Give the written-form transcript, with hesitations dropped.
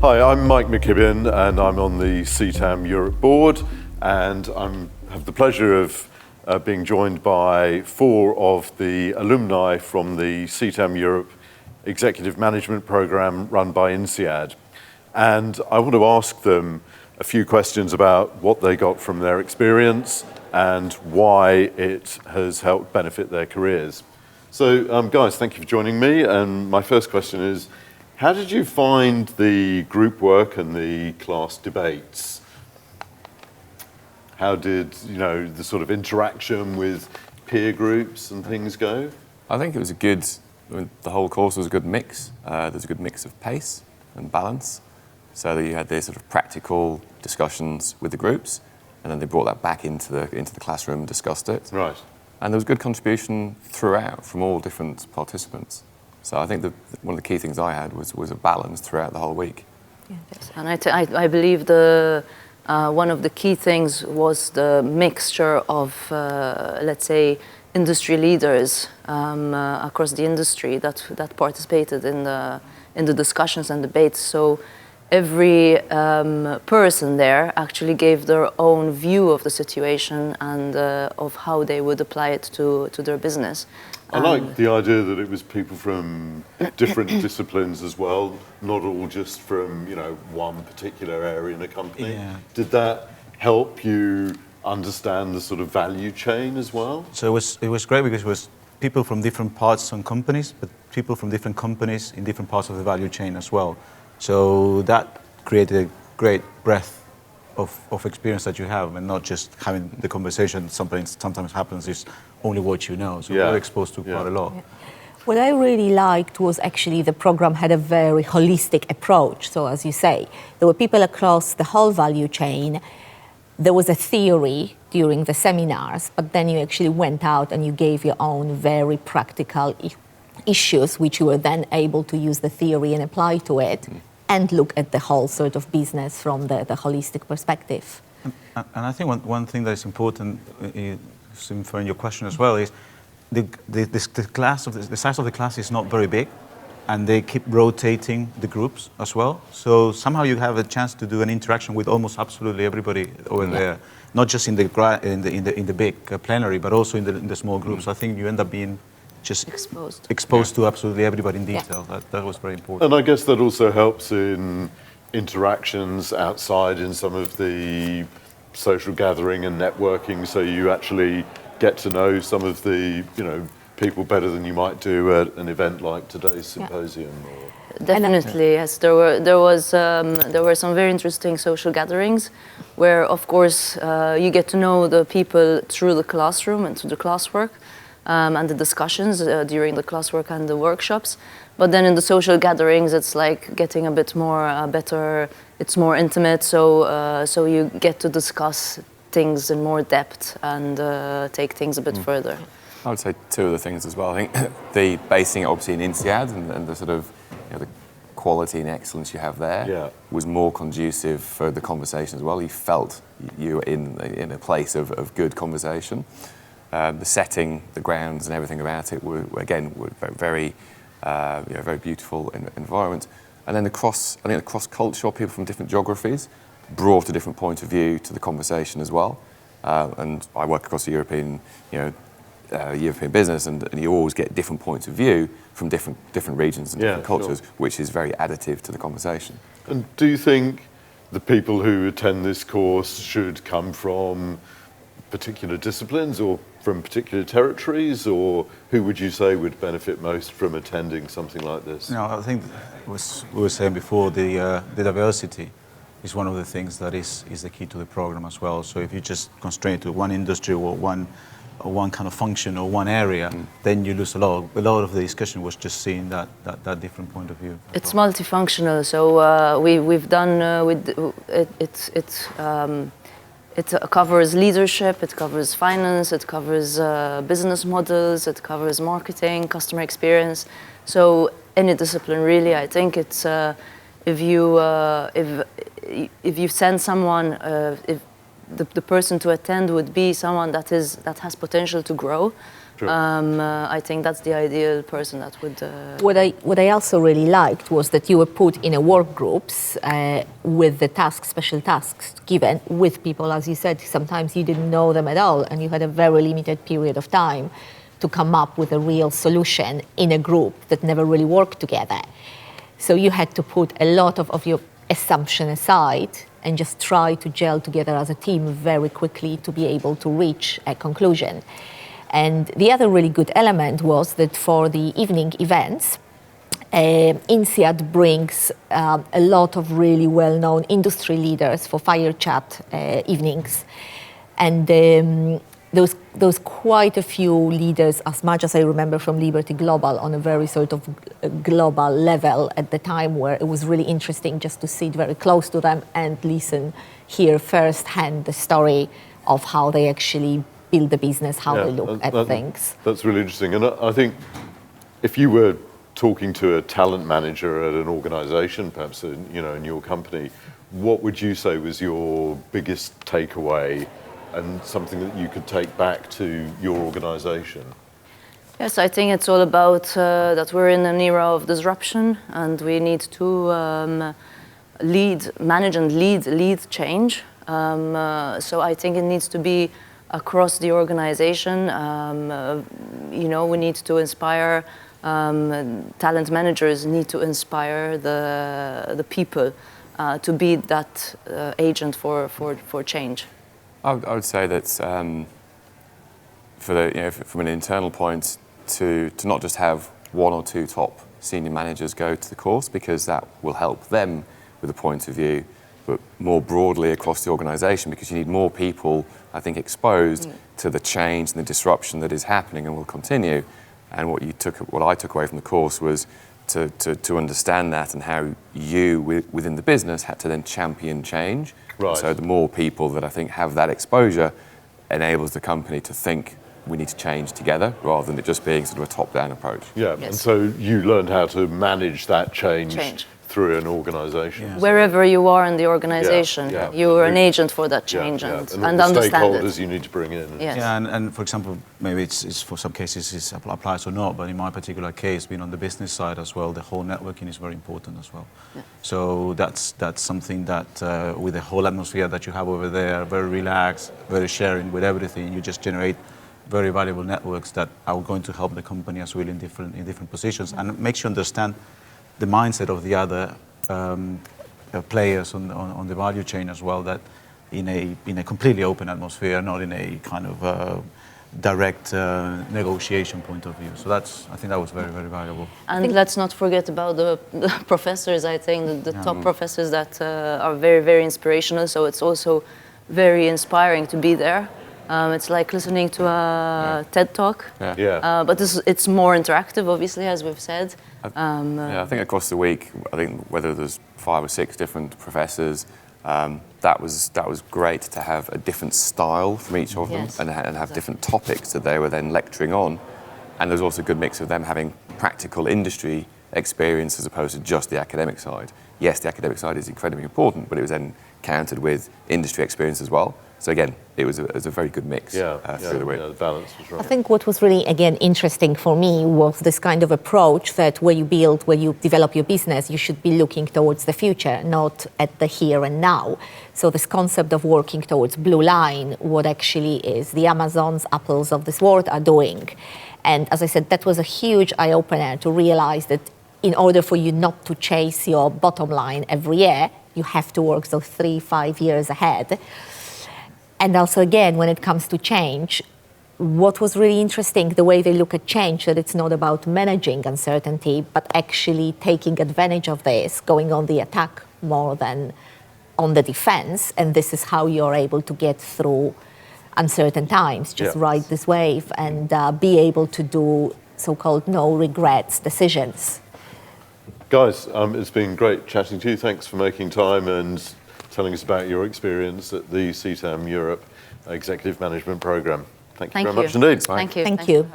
Hi, I'm Mike McKibben and I'm on the CTAM Europe board, and I have the pleasure of being joined by 4 of the alumni from the CTAM Europe Executive Management Programme run by INSEAD. And I want to ask them a few questions about what they got from their experience and why it has helped benefit their careers. So guys, thank you for joining me. And my first question is, how did you find the group work and the class debates? How did, the sort of interaction with peer groups and things go? I think it was the whole course was a good mix. There's a good mix of pace and balance. So that you had these sort of practical discussions with the groups, and then they brought that back into the classroom and discussed it. Right. And there was good contribution throughout from all different participants. So I think one of the key things I had was a balance throughout the whole week. Yes, and I believe one of the key things was the mixture of, let's say, industry leaders across the industry that participated in the discussions and debates. So every person there actually gave their own view of the situation and of how they would apply it to their business. I like the idea that it was people from different disciplines as well, not all just from one particular area in a company. Yeah. Did that help you understand the sort of value chain as well? So it was great because it was people from different parts and companies, but people from different companies in different parts of the value chain as well. So that created a great breadth of experience that you have, and not just having the conversation. Sometimes happens is only what you know. So we're exposed to quite a lot. Yeah. What I really liked was actually the program had a very holistic approach. So as you say, there were people across the whole value chain. There was a theory during the seminars, but then you actually went out and you gave your own very practical issues, which you were then able to use the theory and apply to it, and look at the whole sort of business from the holistic perspective. And I think one thing that is important, for your question as well, is the size of the class is not very big, and they keep rotating the groups as well. So somehow you have a chance to do an interaction with almost absolutely everybody over there, not just in the big plenary, but also in the small groups. I think you end up being just exposed to absolutely everybody in detail. That was very important. And I guess that also helps in interactions outside in some of the social gathering and networking, so you actually get to know some of the people better than you might do at an event like today's symposium. Definitely, yes. There were some very interesting social gatherings where, of course, you get to know the people through the classroom and through the classwork. And the discussions during the classwork and the workshops. But then in the social gatherings, it's like getting a bit more better, it's more intimate, so you get to discuss things in more depth and take things a bit further. I would say 2 other things as well. I think the basing it obviously in INSEAD and the sort of the quality and excellence you have there was more conducive for the conversation as well. You felt you were in a place of good conversation. The setting, the grounds, and everything about it were very, very beautiful environment. And then the cross-cultural people from different geographies brought a different point of view to the conversation as well. And I work across the European business, and you always get different points of view from different regions and different cultures, which is very additive to the conversation. And do you think the people who attend this course should come from particular disciplines or from particular territories, or who would you say would benefit most from attending something like this? No, I think we were saying before, the diversity is one of the things that is the key to the program as well. So if you just constrain to one industry or one kind of function or one area, then you lose a lot. A lot of the discussion was just seeing that different point of view. It's multifunctional, so we've done it covers leadership, it covers finance, it covers business models, it covers marketing, customer experience. So any discipline really, I think it's if you send someone, if the person to attend would be someone that has potential to grow, Sure. I think that's the ideal person that would... What I also really liked was that you were put in a work groups with the tasks, special tasks given with people, as you said, sometimes you didn't know them at all, and you had a very limited period of time to come up with a real solution in a group that never really worked together. So you had to put a lot of your assumption aside and just try to gel together as a team very quickly to be able to reach a conclusion. And the other really good element was that for the evening events, INSEAD brings a lot of really well-known industry leaders for fire chat evenings. And there was quite a few leaders, as much as I remember from Liberty Global, on a very sort of global level at the time, where it was really interesting just to sit very close to them and listen, hear firsthand the story of how they actually build the business, how they look at things. That's really interesting. And I think if you were talking to a talent manager at an organization, perhaps in your company, what would you say was your biggest takeaway and something that you could take back to your organization? Yes, I think it's all about that we're in an era of disruption, and we need to manage and lead change. So I think it needs to be across the organization. We need to inspire, talent managers need to inspire the people to be that agent for change. I would say that from an internal point, to not just have one or two top senior managers go to the course, because that will help them with a point of view, but more broadly across the organisation, because you need more people, I think, exposed to the change and the disruption that is happening and will continue. And what I took away from the course was to understand that, and how you within the business had to then champion change. Right. So the more people that I think have that exposure enables the company to think we need to change together, rather than it just being sort of a top-down approach. Yeah, Yes. and so you learned how to manage that change. Through an organisation. Yeah. Wherever you are in the organisation, you're an agent for that change and the understand stakeholders it. you need to bring in. Yes. Yeah, and for example, maybe it's for some cases it applies or not, but in my particular case, being on the business side as well, the whole networking is very important as well. Yeah. So that's something that with the whole atmosphere that you have over there, very relaxed, very sharing with everything, you just generate very valuable networks that are going to help the company as well in different positions, and it makes you understand the mindset of the other players on the value chain as well, that in a completely open atmosphere, not in a kind of direct negotiation point of view. So I think that was very, very valuable. And let's not forget about the professors. I think the top professors that are very, very inspirational. So it's also very inspiring to be there. It's like listening to a TED Talk. But it's more interactive, obviously, as we've said. I think across the week, whether there's 5 or 6 different professors, that was great to have a different style from each of them, and have different topics that they were then lecturing on. And there's also a good mix of them having practical industry experience as opposed to just the academic side. Yes, the academic side is incredibly important, but it was then countered with industry experience as well. So again, it was a very good mix through the week. The balance was right. I think what was really, again, interesting for me was this kind of approach that where you develop your business, you should be looking towards the future, not at the here and now. So this concept of working towards blue line, what actually is the Amazons, Apples of this world are doing. And as I said, that was a huge eye-opener to realize that in order for you not to chase your bottom line every year, you have to work those 3-5 years ahead. And also, again, when it comes to change, what was really interesting, the way they look at change, that it's not about managing uncertainty, but actually taking advantage of this, going on the attack more than on the defense. And this is how you're able to get through uncertain times, just ride this wave and be able to do so-called no regrets decisions. Guys, it's been great chatting to you. Thanks for making time and telling us about your experience at the CTAM Europe Executive Management Programme. Thank you very much indeed. Thank you. Thank you.